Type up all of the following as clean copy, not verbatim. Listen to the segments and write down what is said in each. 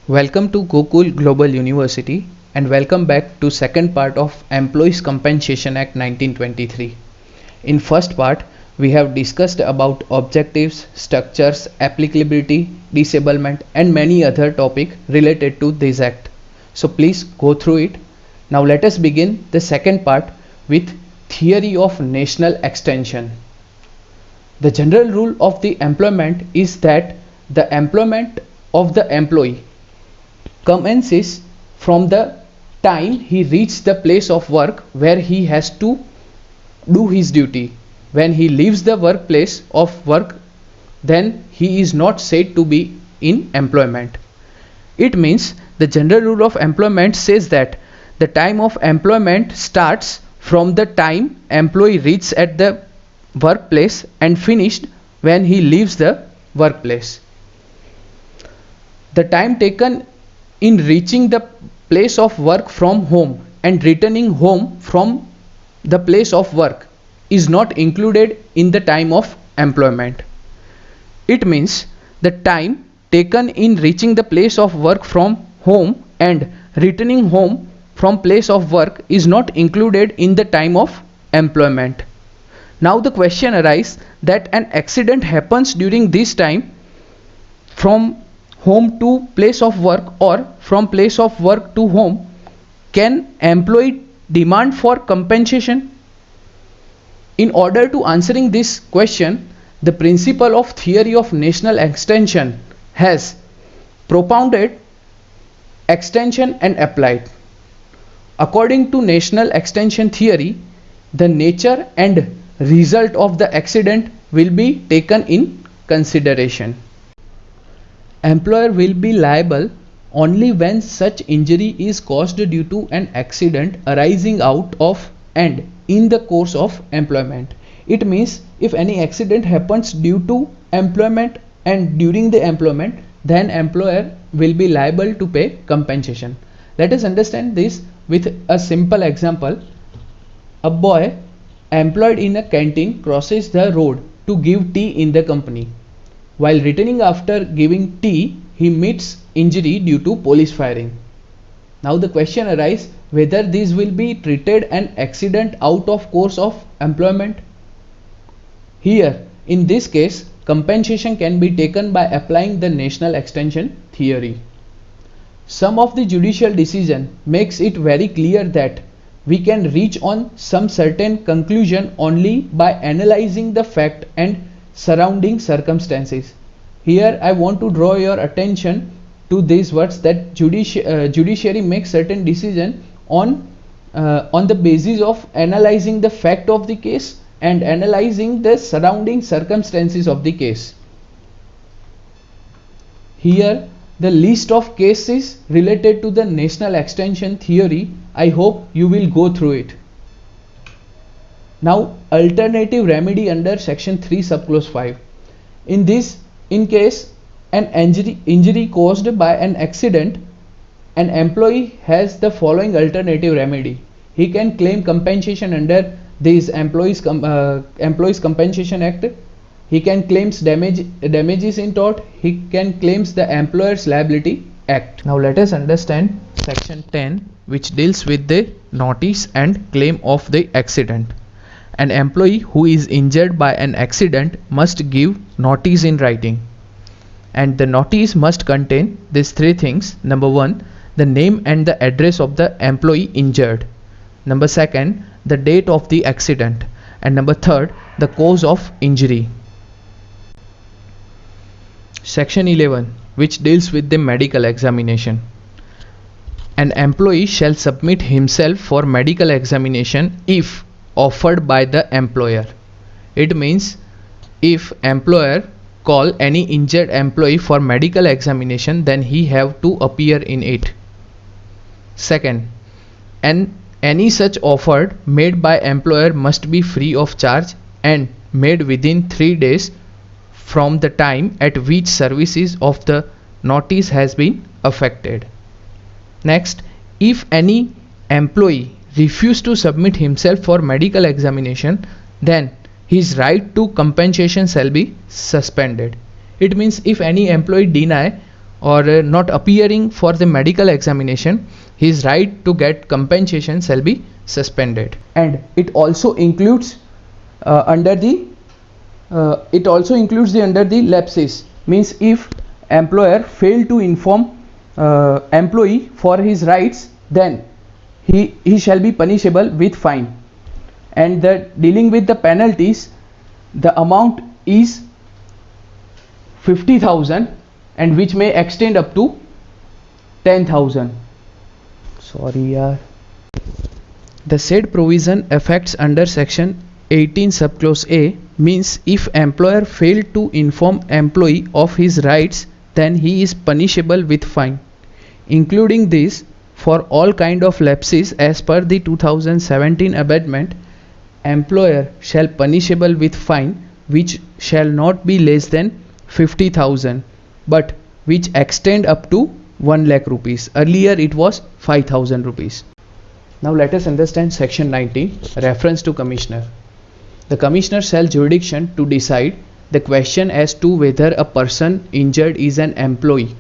Welcome to Gokul Global University and welcome back to second part of Employees Compensation Act 1923. In first part, we have discussed about objectives, structures, applicability, disablement and many other topics related to this act. So please go through it. Now let us begin the second part with theory of national extension. The general rule of the employment is that the employment of the employee commences from the time he reaches the place of work where he has to do his duty. When he leaves the workplace of work, then he is not said to be in employment. It means the general rule of employment says that the time of employment starts from the time employee reaches at the workplace and finished when he leaves the workplace. The time taken in reaching the place of work from home and returning home from the place of work is not included in the time of employment. It means the time taken in reaching the place of work from home and returning home from place of work is not included in the time of employment. Now the question arises that an accident happens during this time from home to place of work or from place of work to home. Can employee demand for compensation? In order to answering this question, the principle of theory of national extension has propounded extension and applied. According to national extension theory, the nature and result of the accident will be taken in consideration. Employer will be liable only when such injury is caused due to an accident arising out of and in the course of employment. It means if any accident happens due to employment and during the employment, then employer will be liable to pay compensation. Let us understand this with a simple example. A boy employed in a canteen crosses the road to give tea in the company. While returning after giving tea, he meets injury due to police firing. Now the question arises whether this will be treated an accident out of course of employment. Here, in this case, compensation can be taken by applying the national extension theory. Some of the judicial decision makes it very clear that we can reach on some certain conclusion only by analyzing the fact and surrounding circumstances. Here I want to draw your attention to these words that judiciary makes certain decision on the basis of analyzing the fact of the case and analyzing the surrounding circumstances of the case. Here the list of cases related to the national extension theory. I hope you will go through it. Now alternative remedy under section 3 subclause 5. In case an injury caused by an accident, an employee has the following alternative remedy. He can claim compensation under this Employees Compensation Act. He can claim damages in tort. He can claim the Employers Liability Act. Now let us understand section 10, which deals with the notice and claim of the accident. An employee who is injured by an accident must give notice in writing, and the notice must contain these three things. Number 1, the name and the address of the employee injured. Number 2, the date of the accident, and number 3, the cause of injury. Section 11, which deals with the medical examination. An employee shall submit himself for medical examination if offered by the employer. It means if employer call any injured employee for medical examination, then he have to appear in it. Second, any such offer made by employer must be free of charge and made within 3 days from the time at which services of the notice has been affected. Next, if any employee refuse to submit himself for medical examination, then his right to compensation shall be suspended. It means if any employee deny or not appearing for the medical examination, his right to get compensation shall be suspended. And it also includes under the under the lapses, means if employer fail to inform employee for his rights, then he shall be punishable with fine. And the dealing with the penalties, the amount is 50,000 and which may extend up to 10,000. Sorry yaar. The said provision affects under section 18 subclause A, means if employer failed to inform employee of his rights, then he is punishable with fine. Including this, for all kind of lapses as per the 2017 amendment, employer shall punishable with fine which shall not be less than 50,000 but which extend up to 1 lakh rupees. Earlier it was 5,000 rupees. Now let us understand section 19, reference to commissioner. The commissioner shall jurisdiction to decide the question as to whether a person injured is an employee.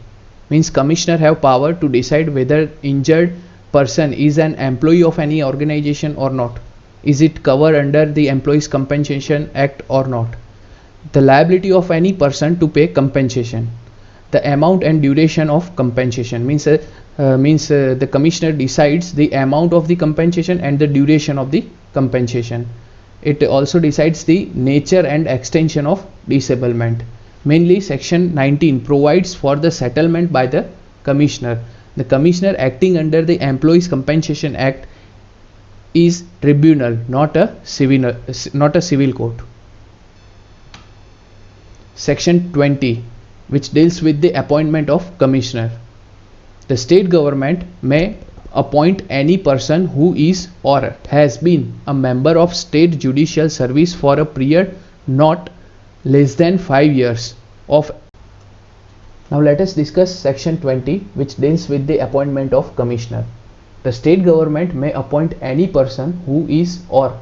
Means commissioner have power to decide whether injured person is an employee of any organization or not. Is it covered under the Employees Compensation Act or not? The liability of any person to pay compensation. The amount and duration of compensation, means the commissioner decides the amount of the compensation and the duration of the compensation. It also decides the nature and extension of disablement. Mainly section 19 provides for the settlement by the commissioner. The commissioner acting under the Employees Compensation Act is tribunal, not a civil court. Section 20, which deals with the appointment of commissioner. The state government may appoint any person who is or has been a member of state judicial service for a period not less than 5 years of. Now let us discuss section 20, which deals with the appointment of commissioner. The state government may appoint any person who is or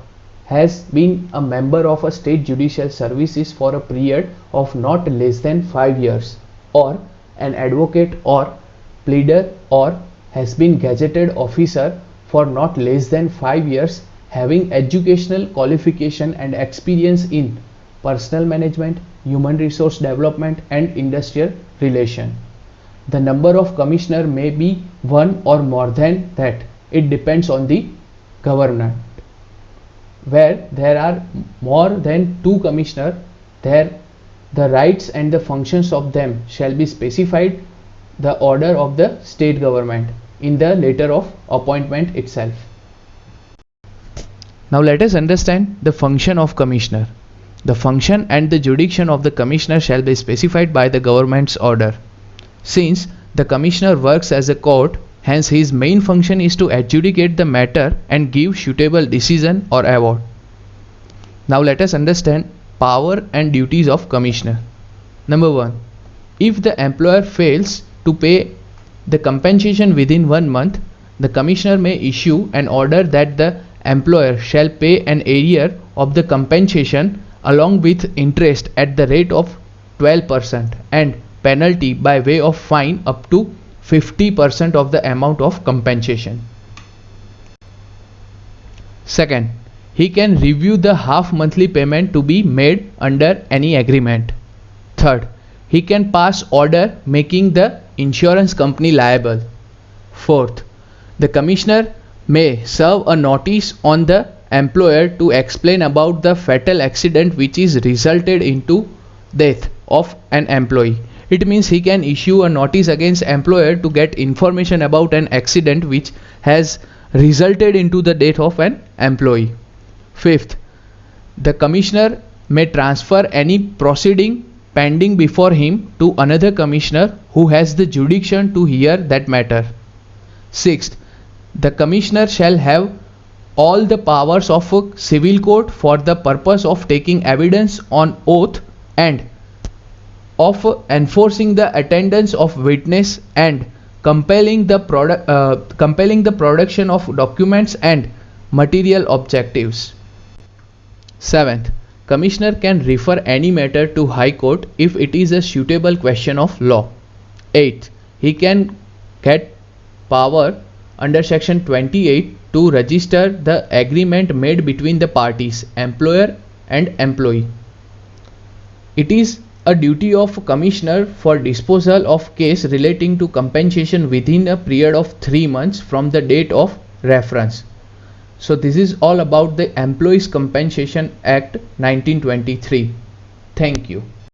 has been a member of a state judicial services for a period of not less than 5 years, or an advocate or pleader, or has been gazetted officer for not less than 5 years, having educational qualification and experience in personnel management, human resource development and industrial relation. The number of commissioner may be one or more than that. It depends on the government. Where there are more than 2 commissioners, there the rights and the functions of them shall be specified the order of the state government in the letter of appointment itself. Now let us understand the function of commissioner. The function and the jurisdiction of the commissioner shall be specified by the government's order. Since the commissioner works as a court, hence his main function is to adjudicate the matter and give suitable decision or award. Now let us understand power and duties of commissioner. Number 1. If the employer fails to pay the compensation within 1 month, the commissioner may issue an order that the employer shall pay an arrear of the compensation along with interest at the rate of 12% and penalty by way of fine up to 50% of the amount of compensation. Second, he can review the half monthly payment to be made under any agreement. Third, he can pass order making the insurance company liable. Fourth, the commissioner may serve a notice on the employer to explain about the fatal accident which is resulted into death of an employee. It means he can issue a notice against employer to get information about an accident which has resulted into the death of an employee. Fifth, the commissioner may transfer any proceeding pending before him to another commissioner who has the jurisdiction to hear that matter. Sixth, the commissioner shall have all the powers of a civil court for the purpose of taking evidence on oath and of enforcing the attendance of witness and compelling the production of documents and material objectives. Seventh, commissioner can refer any matter to High Court if it is a suitable question of law. 8th, he can get power under section 28 to register the agreement made between the parties, employer and employee. It is a duty of commissioner for disposal of case relating to compensation within a period of 3 months from the date of reference. So this is all about the Employees Compensation Act 1923. Thank you.